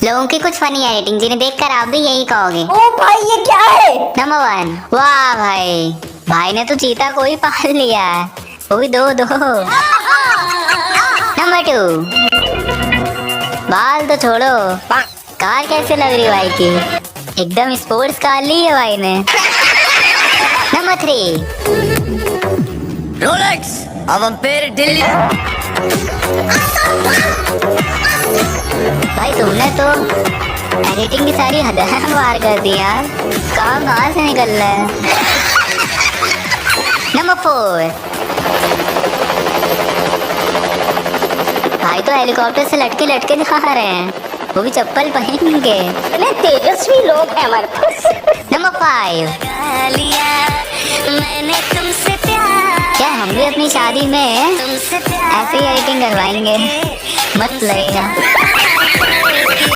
लोगों की कुछ फनी एडिटिंग जिन्हें देखकर आप भी यही कहोगे। ओ भाई ये क्या है? नंबर 1, वाह भाई, भाई ने तो चीता को ही पाल लिया है, वो भी दो दो। नंबर 2, बाल तो छोड़ो, कार कैसे लग रही भाई की, एकदम स्पोर्ट्स कार ली है भाई ने। नंबर 3, रोलेक्स अब हम फिर दिल्ली। भाई तुमने तो एडिटिंग की सारी हद पार कर दी यार, कहाँ से निकल रहा है। नंबर 4, भाई तो हेलीकॉप्टर से लटके लटके दिखा रहे हैं, वो भी चप्पल पहन के। इतने तेजस्वी लोग हैं हमारे पास। नंबर 5, क्या हम भी अपनी शादी में ऐसे ही एडिटिंग करवाएंगे, मस्त लगेगा।